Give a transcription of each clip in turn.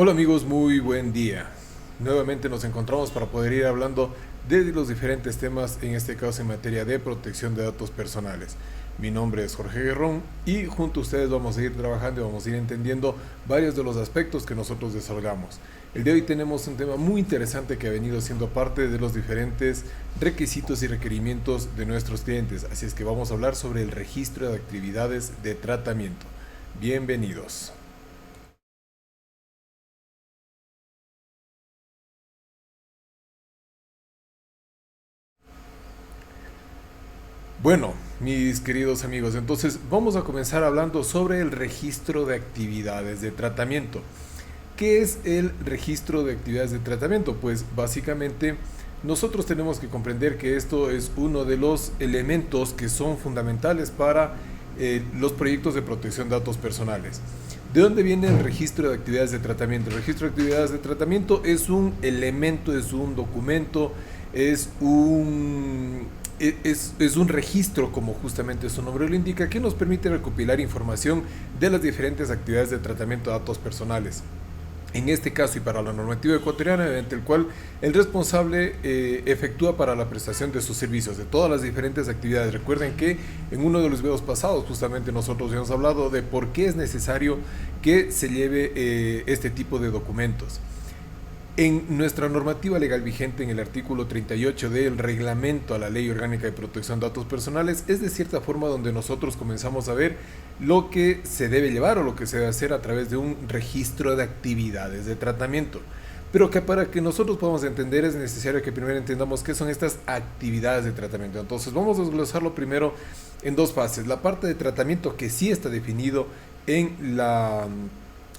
Hola amigos, muy buen día. Nuevamente nos encontramos para poder ir hablando de los diferentes temas, en este caso en materia de protección de datos personales. Mi nombre es Jorge Guerrón y junto a ustedes vamos a ir trabajando y vamos a ir entendiendo varios de los aspectos que nosotros desarrollamos. El día de hoy tenemos un tema muy interesante que ha venido siendo parte de los diferentes requisitos y requerimientos de nuestros clientes, así es que vamos a hablar sobre el registro de actividades de tratamiento. Bienvenidos. Bueno, mis queridos amigos, entonces vamos a comenzar hablando sobre el registro de actividades de tratamiento. ¿Qué es el registro de actividades de tratamiento? Pues básicamente nosotros tenemos que comprender que esto es uno de los elementos que son fundamentales para los proyectos de protección de datos personales. ¿De dónde viene el registro de actividades de tratamiento? El registro de actividades de tratamiento es un elemento, es un documento, es un, es un registro, como justamente su nombre lo indica, que nos permite recopilar información de las diferentes actividades de tratamiento de datos personales. En este caso y para la normativa ecuatoriana, mediante el cual el responsable efectúa para la prestación de sus servicios, de todas las diferentes actividades. Recuerden que en uno de los videos pasados justamente nosotros hemos hablado de por qué es necesario que se lleve este tipo de documentos. En nuestra normativa legal vigente, en el artículo 38 del reglamento a la Ley Orgánica de Protección de Datos Personales, es de cierta forma donde nosotros comenzamos a ver lo que se debe llevar o lo que se debe hacer a través de un registro de actividades de tratamiento. Pero que para que nosotros podamos entender es necesario que primero entendamos qué son estas actividades de tratamiento. Entonces vamos a desglosarlo primero en dos fases. La parte de tratamiento, que sí está definido en la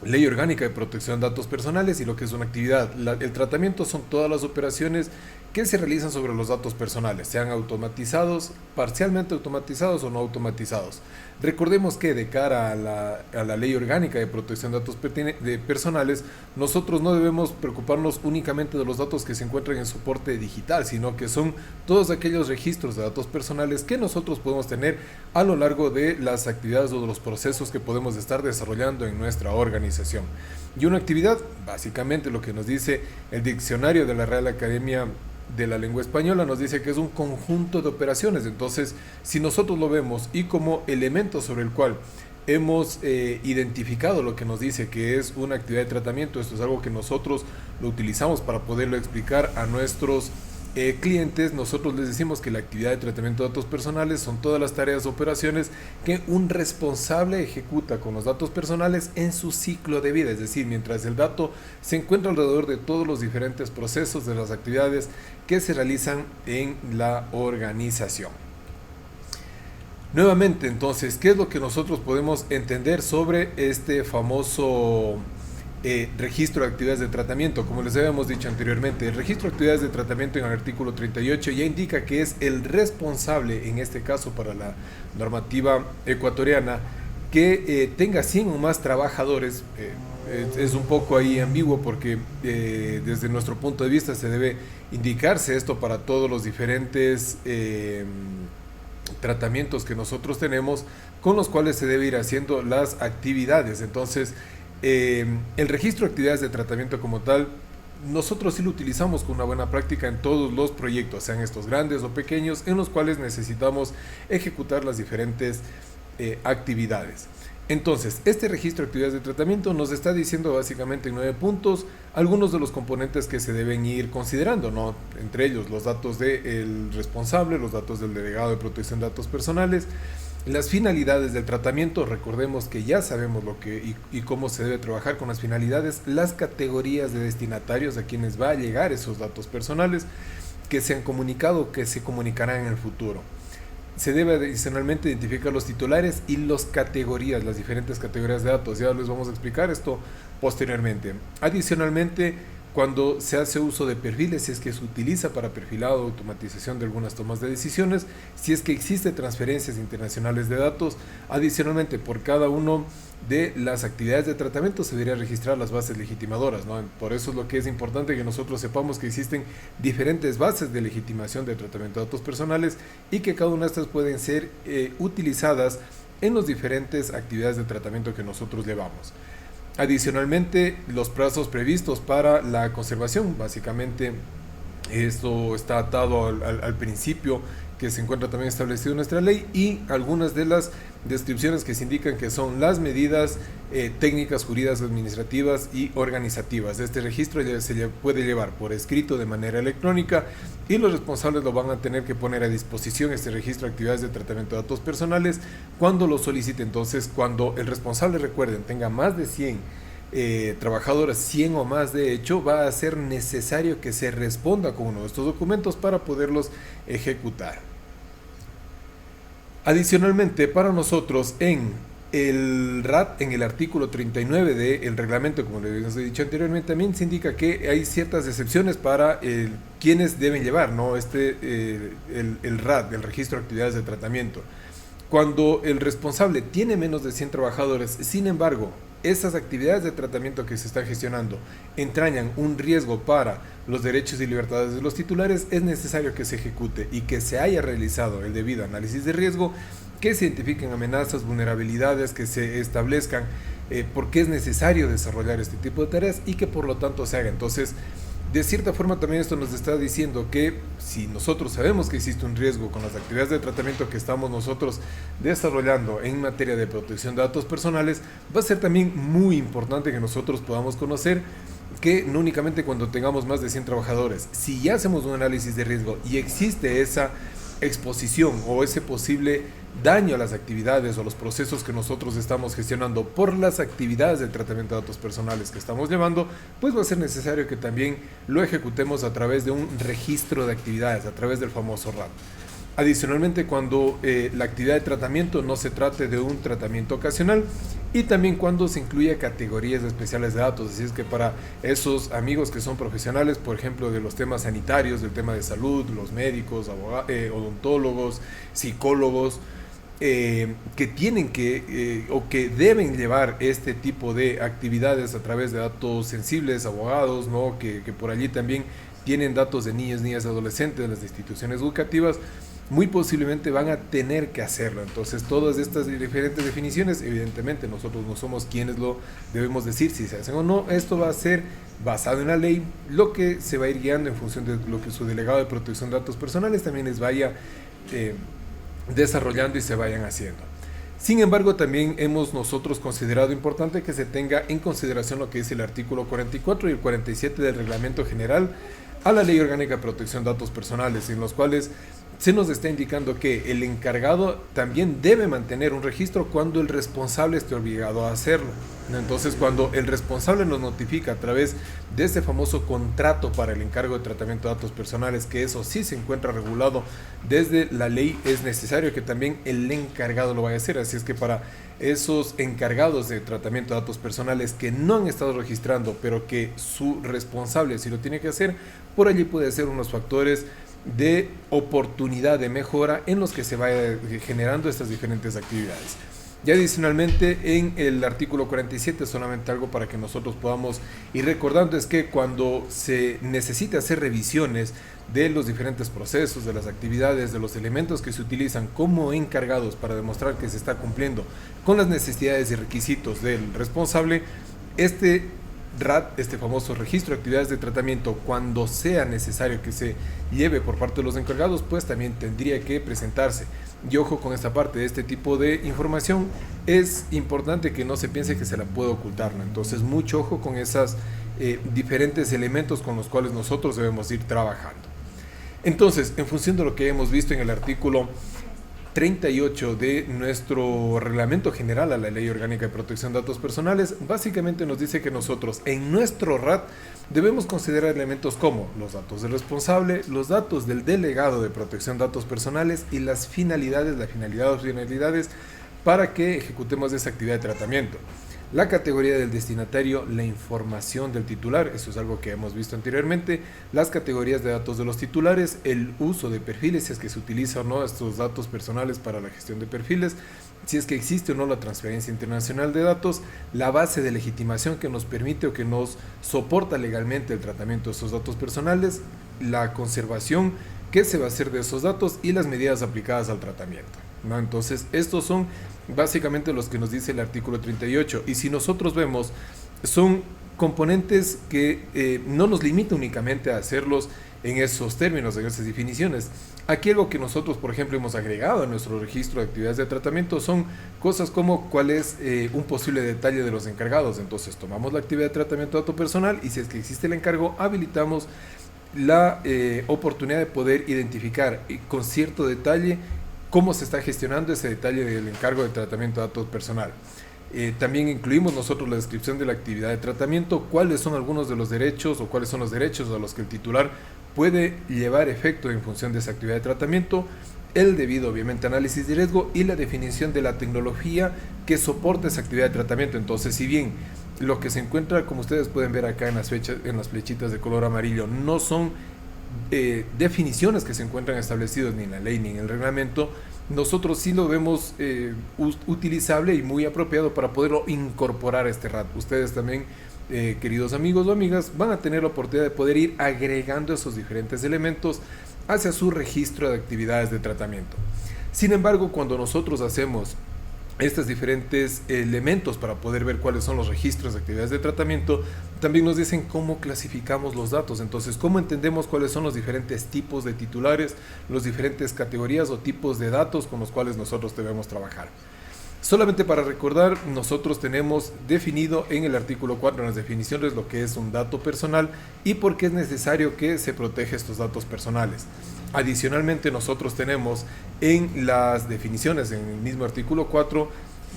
Ley Orgánica de Protección de Datos Personales, y lo que es una actividad. El tratamiento son todas las operaciones que se realizan sobre los datos personales, sean automatizados, parcialmente automatizados o no automatizados. Recordemos que de cara a la Ley Orgánica de Protección de Datos Personales, nosotros no debemos preocuparnos únicamente de los datos que se encuentran en soporte digital, sino que son todos aquellos registros de datos personales que nosotros podemos tener a lo largo de las actividades o de los procesos que podemos estar desarrollando en nuestra organización. Y una actividad, básicamente lo que nos dice el diccionario de la Real Academia de la Lengua Española, nos dice que es un conjunto de operaciones. Entonces, si nosotros lo vemos y como elemento sobre el cual hemos identificado lo que nos dice que es una actividad de tratamiento, esto es algo que nosotros lo utilizamos para poderlo explicar a nuestros clientes. Nosotros les decimos que la actividad de tratamiento de datos personales son todas las tareas o operaciones que un responsable ejecuta con los datos personales en su ciclo de vida, es decir, mientras el dato se encuentra alrededor de todos los diferentes procesos de las actividades que se realizan en la organización. Nuevamente, entonces, ¿qué es lo que nosotros podemos entender sobre este famoso registro de actividades de tratamiento? Como les habíamos dicho anteriormente, el registro de actividades de tratamiento en el artículo 38 ya indica que es el responsable, en este caso para la normativa ecuatoriana, que tenga 100 o más trabajadores. Es un poco ahí ambiguo porque desde nuestro punto de vista se debe indicarse esto para todos los diferentes tratamientos que nosotros tenemos, con los cuales se debe ir haciendo las actividades. Entonces, el registro de actividades de tratamiento como tal, nosotros sí lo utilizamos con una buena práctica en todos los proyectos, sean estos grandes o pequeños, en los cuales necesitamos ejecutar las diferentes actividades. Entonces, este registro de actividades de tratamiento nos está diciendo básicamente en 9 puntos algunos de los componentes que se deben ir considerando, ¿no? Entre ellos los datos del responsable, los datos del delegado de protección de datos personales, las finalidades del tratamiento. Recordemos que ya sabemos lo que y cómo se debe trabajar con las finalidades, las categorías de destinatarios a quienes va a llegar esos datos personales que se han comunicado, que se comunicarán en el futuro. Se debe adicionalmente identificar los titulares y las categorías, las diferentes categorías de datos. Ya les vamos a explicar esto posteriormente. Adicionalmente, cuando se hace uso de perfiles, si es que se utiliza para perfilado, automatización de algunas tomas de decisiones, si es que existe transferencias internacionales de datos. Adicionalmente, por cada uno de las actividades de tratamiento se debería registrar las bases legitimadoras, ¿no? Por eso es lo que es importante que nosotros sepamos que existen diferentes bases de legitimación de tratamiento de datos personales y que cada una de estas pueden ser utilizadas en las diferentes actividades de tratamiento que nosotros llevamos. Adicionalmente, los plazos previstos para la conservación, básicamente esto está atado al principio que se encuentra también establecido en nuestra ley, y algunas de las descripciones que se indican que son las medidas técnicas, jurídicas, administrativas y organizativas. Este registro se puede llevar por escrito de manera electrónica, y los responsables lo van a tener que poner a disposición, este registro de actividades de tratamiento de datos personales, cuando lo solicite. Entonces, cuando el responsable, recuerden, tenga más de 100 trabajadores, 100 o más de hecho, va a ser necesario que se responda con uno de estos documentos para poderlos ejecutar. Adicionalmente, para nosotros en el RAT, en el artículo 39 del reglamento, como les he dicho anteriormente, también se indica que hay ciertas excepciones para quienes deben llevar, ¿no? El RAT, el registro de actividades de tratamiento. Cuando el responsable tiene menos de 100 trabajadores, sin embargo, esas actividades de tratamiento que se están gestionando entrañan un riesgo para los derechos y libertades de los titulares, es necesario que se ejecute y que se haya realizado el debido análisis de riesgo, que se identifiquen amenazas, vulnerabilidades, que se establezcan por qué es necesario desarrollar este tipo de tareas y que por lo tanto se haga. Entonces, de cierta forma también esto nos está diciendo que si nosotros sabemos que existe un riesgo con las actividades de tratamiento que estamos nosotros desarrollando en materia de protección de datos personales, va a ser también muy importante que nosotros podamos conocer que no únicamente cuando tengamos más de 100 trabajadores, si ya hacemos un análisis de riesgo y existe esa exposición o ese posible daño a las actividades o los procesos que nosotros estamos gestionando por las actividades de tratamiento de datos personales que estamos llevando, pues va a ser necesario que también lo ejecutemos a través de un registro de actividades, a través del famoso RAT. Adicionalmente, cuando la actividad de tratamiento no se trate de un tratamiento ocasional, y también cuando se incluya categorías especiales de datos. Así es que para esos amigos que son profesionales, por ejemplo, de los temas sanitarios, del tema de salud, los médicos, odontólogos, psicólogos, que tienen que o que deben llevar este tipo de actividades a través de datos sensibles, abogados, ¿no? que por allí también tienen datos de niños, niñas, adolescentes de las instituciones educativas, muy posiblemente van a tener que hacerlo. Entonces, todas estas diferentes definiciones, evidentemente nosotros no somos quienes lo debemos decir si se hacen o no. Esto va a ser basado en la ley, lo que se va a ir guiando en función de lo que su delegado de protección de datos personales también les vaya desarrollando y se vayan haciendo. Sin embargo, también hemos nosotros considerado importante que se tenga en consideración lo que dice el artículo 44 y el 47 del Reglamento General a la Ley Orgánica de Protección de Datos Personales, en los cuales se nos está indicando que el encargado también debe mantener un registro cuando el responsable esté obligado a hacerlo. Entonces, cuando el responsable nos notifica a través de ese famoso contrato para el encargo de tratamiento de datos personales, que eso sí se encuentra regulado desde la ley, es necesario que también el encargado lo vaya a hacer. Así es que para esos encargados de tratamiento de datos personales que no han estado registrando, pero que su responsable sí lo tiene que hacer, por allí puede ser unos factores de oportunidad de mejora en los que se vaya generando estas diferentes actividades. Y adicionalmente, en el artículo 47, solamente algo para que nosotros podamos ir recordando, es que cuando se necesita hacer revisiones de los diferentes procesos, de las actividades, de los elementos que se utilizan como encargados para demostrar que se está cumpliendo con las necesidades y requisitos del responsable, este RAT, este famoso registro de actividades de tratamiento, cuando sea necesario que se lleve por parte de los encargados, pues también tendría que presentarse. Y ojo con esta parte, de este tipo de información es importante que no se piense que se la puede ocultar, ¿no? Entonces, mucho ojo con esos diferentes elementos con los cuales nosotros debemos ir trabajando. Entonces, en función de lo que hemos visto en el artículo 38 de nuestro reglamento general a la Ley Orgánica de Protección de Datos Personales, básicamente nos dice que nosotros en nuestro RAT debemos considerar elementos como los datos del responsable, los datos del delegado de protección de datos personales y las finalidades, la finalidad o finalidades para que ejecutemos esa actividad de tratamiento. La categoría del destinatario, la información del titular, eso es algo que hemos visto anteriormente, las categorías de datos de los titulares, el uso de perfiles, si es que se utiliza o no estos datos personales para la gestión de perfiles, si es que existe o no la transferencia internacional de datos, la base de legitimación que nos permite o que nos soporta legalmente el tratamiento de esos datos personales, la conservación que se va a hacer de esos datos y las medidas aplicadas al tratamiento, ¿no? Entonces, estos son básicamente los que nos dice el artículo 38, y si nosotros vemos son componentes que no nos limita únicamente a hacerlos en esos términos, en esas definiciones. Aquí algo que nosotros, por ejemplo, hemos agregado a nuestro registro de actividades de tratamiento son cosas como cuál es un posible detalle de los encargados. Entonces tomamos la actividad de tratamiento de dato personal y si es que existe el encargo, habilitamos la oportunidad de poder identificar con cierto detalle cómo se está gestionando ese detalle del encargo de tratamiento de datos personal. También incluimos nosotros la descripción de la actividad de tratamiento, cuáles son algunos de los derechos o cuáles son los derechos a los que el titular puede llevar efecto en función de esa actividad de tratamiento, el debido obviamente análisis de riesgo y la definición de la tecnología que soporta esa actividad de tratamiento. Entonces, si bien lo que se encuentra, como ustedes pueden ver acá en las flechitas de color amarillo, no son definiciones que se encuentran establecidas ni en la ley ni en el reglamento, nosotros sí lo vemos utilizable y muy apropiado para poderlo incorporar a este RAT. Ustedes también, queridos amigos o amigas, van a tener la oportunidad de poder ir agregando esos diferentes elementos hacia su registro de actividades de tratamiento. Sin embargo, cuando nosotros hacemos estos diferentes elementos para poder ver cuáles son los registros de actividades de tratamiento, también nos dicen cómo clasificamos los datos. Entonces, cómo entendemos cuáles son los diferentes tipos de titulares, las diferentes categorías o tipos de datos con los cuales nosotros debemos trabajar. Solamente para recordar, nosotros tenemos definido en el artículo 4 en las definiciones lo que es un dato personal y por qué es necesario que se proteja estos datos personales. Adicionalmente, nosotros tenemos en las definiciones, en el mismo artículo 4,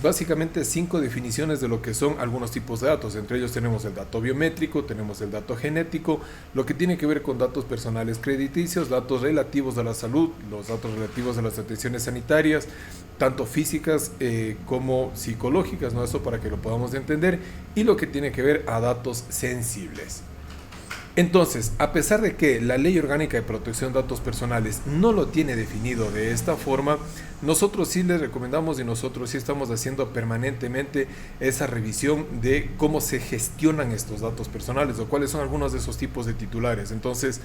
básicamente 5 definiciones de lo que son algunos tipos de datos. Entre ellos tenemos el dato biométrico, tenemos el dato genético, lo que tiene que ver con datos personales crediticios, datos relativos a la salud, los datos relativos a las atenciones sanitarias, tanto físicas como psicológicas, ¿no? Eso para que lo podamos entender, y lo que tiene que ver a datos sensibles. Entonces, a pesar de que la Ley Orgánica de Protección de Datos Personales no lo tiene definido de esta forma, nosotros sí les recomendamos y nosotros sí estamos haciendo permanentemente esa revisión de cómo se gestionan estos datos personales o cuáles son algunos de esos tipos de titulares. Entonces,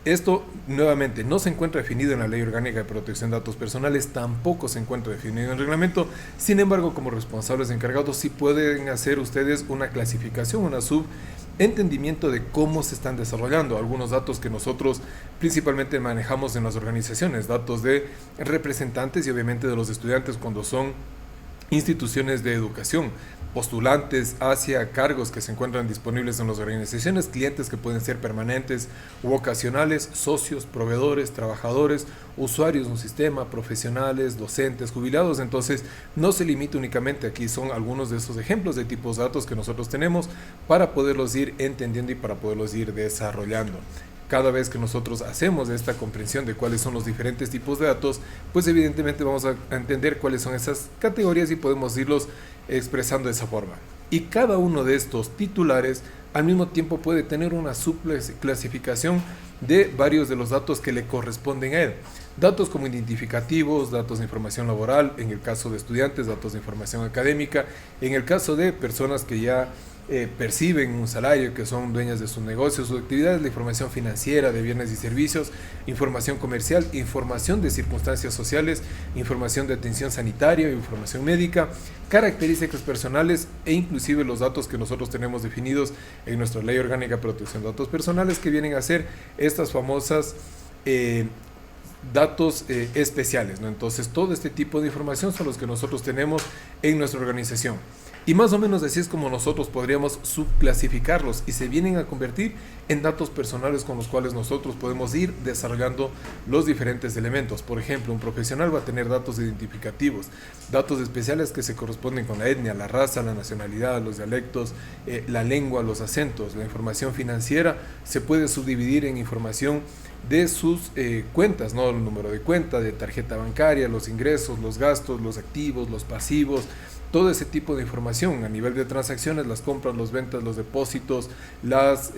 esto nuevamente no se encuentra definido en la Ley Orgánica de Protección de Datos Personales, tampoco se encuentra definido en el reglamento. Sin embargo, como responsables encargados sí pueden hacer ustedes una clasificación, una subentendimiento de cómo se están desarrollando algunos datos que nosotros principalmente manejamos en las organizaciones, datos de representantes y obviamente de los estudiantes cuando son instituciones de educación, postulantes hacia cargos que se encuentran disponibles en las organizaciones, clientes que pueden ser permanentes u ocasionales, socios, proveedores, trabajadores, usuarios de un sistema, profesionales, docentes, jubilados. Entonces, no se limita únicamente, aquí son algunos de esos ejemplos de tipos de datos que nosotros tenemos para poderlos ir entendiendo y para poderlos ir desarrollando. Cada vez que nosotros hacemos esta comprensión de cuáles son los diferentes tipos de datos, pues evidentemente vamos a entender cuáles son esas categorías y podemos irlos expresando de esa forma. Y cada uno de estos titulares al mismo tiempo puede tener una subclasificación de varios de los datos que le corresponden a él. Datos como identificativos, datos de información laboral, en el caso de estudiantes, datos de información académica, en el caso de personas que ya perciben un salario, que son dueñas de sus negocios, sus actividades, la información financiera de bienes y servicios, información comercial, información de circunstancias sociales, información de atención sanitaria, información médica, características personales e inclusive los datos que nosotros tenemos definidos en nuestra Ley Orgánica de Protección de Datos Personales, que vienen a ser estas famosas datos especiales, ¿no? Entonces, todo este tipo de información son los que nosotros tenemos en nuestra organización. Y más o menos así es como nosotros podríamos subclasificarlos y se vienen a convertir en datos personales con los cuales nosotros podemos ir desarrollando los diferentes elementos. Por ejemplo, un profesional va a tener datos identificativos, datos especiales que se corresponden con la etnia, la raza, la nacionalidad, los dialectos, la lengua, los acentos. La información financiera se puede subdividir en información de sus cuentas, ¿no? El número de cuenta, de tarjeta bancaria, los ingresos, los gastos, los activos, los pasivos, todo ese tipo de información a nivel de transacciones, las compras, las ventas, los depósitos, las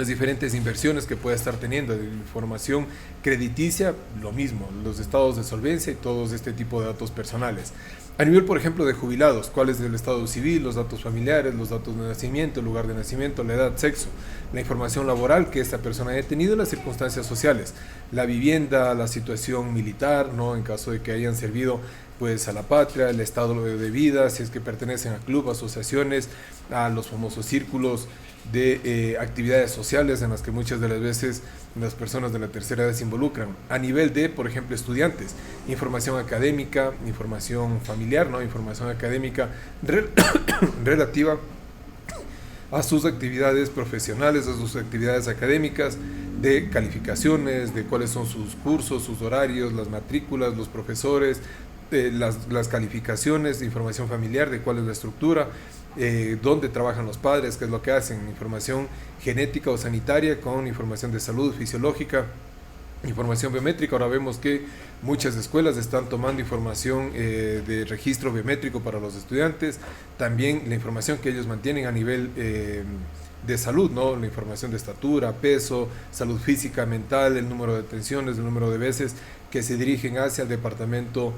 diferentes inversiones que pueda estar teniendo, de información crediticia, lo mismo, los estados de solvencia y todos este tipo de datos personales. A nivel, por ejemplo, de jubilados, cuál es el estado civil, los datos familiares, los datos de nacimiento, el lugar de nacimiento, la edad, sexo, la información laboral que esta persona haya tenido y las circunstancias sociales, la vivienda, la situación militar, ¿no? En caso de que hayan servido pues a la patria, el estado de vida, si es que pertenecen a clubes, asociaciones, a los famosos círculos de actividades sociales en las que muchas de las veces las personas de la tercera edad se involucran. A nivel de, por ejemplo, estudiantes, información académica, información familiar, ¿no? Información académica relativa a sus actividades profesionales, a sus actividades académicas, de calificaciones, de cuáles son sus cursos, sus horarios, las matrículas, los profesores, las calificaciones, de información familiar, de cuál es la estructura, dónde trabajan los padres, qué es lo que hacen, información genética o sanitaria con información de salud fisiológica, información biométrica. Ahora vemos que muchas escuelas están tomando información de registro biométrico para los estudiantes, también la información que ellos mantienen a nivel de salud, ¿no? La información de estatura, peso, salud física, mental, el número de detenciones, el número de veces que se dirigen hacia el departamento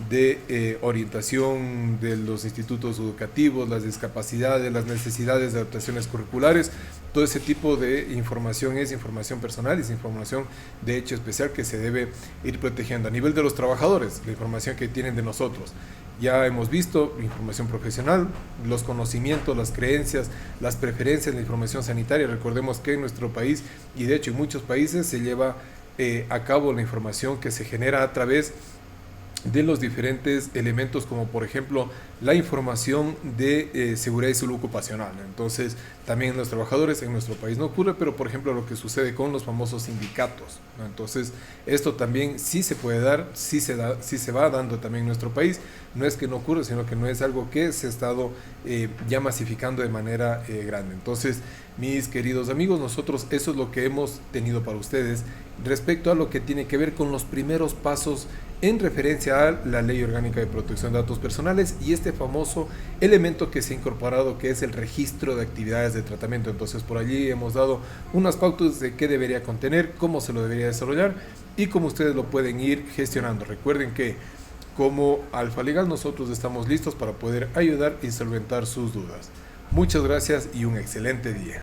de orientación de los institutos educativos, las discapacidades, las necesidades de adaptaciones curriculares. Todo ese tipo de información es información personal, es información de hecho especial que se debe ir protegiendo. A nivel de los trabajadores, la información que tienen de nosotros. Ya hemos visto información profesional, los conocimientos, las creencias, las preferencias, la información sanitaria. Recordemos que en nuestro país, y de hecho en muchos países, se lleva a cabo la información que se genera a través de los diferentes elementos, como por ejemplo la información de seguridad y salud ocupacional. Entonces también los trabajadores en nuestro país no ocurre, pero por ejemplo lo que sucede con los famosos sindicatos, ¿no? Entonces esto también sí se puede dar, sí se da, sí se va dando también en nuestro país. No es que no ocurra, sino que no es algo que se ha estado ya masificando de manera grande. Entonces, mis queridos amigos, nosotros eso es lo que hemos tenido para ustedes respecto a lo que tiene que ver con los primeros pasos en referencia a la Ley Orgánica de Protección de Datos Personales y este famoso elemento que se ha incorporado, que es el registro de actividades de tratamiento. Entonces por allí hemos dado unas pautas de qué debería contener, cómo se lo debería desarrollar y cómo ustedes lo pueden ir gestionando. Recuerden que como Alfa Legal nosotros estamos listos para poder ayudar y solventar sus dudas. Muchas gracias y un excelente día.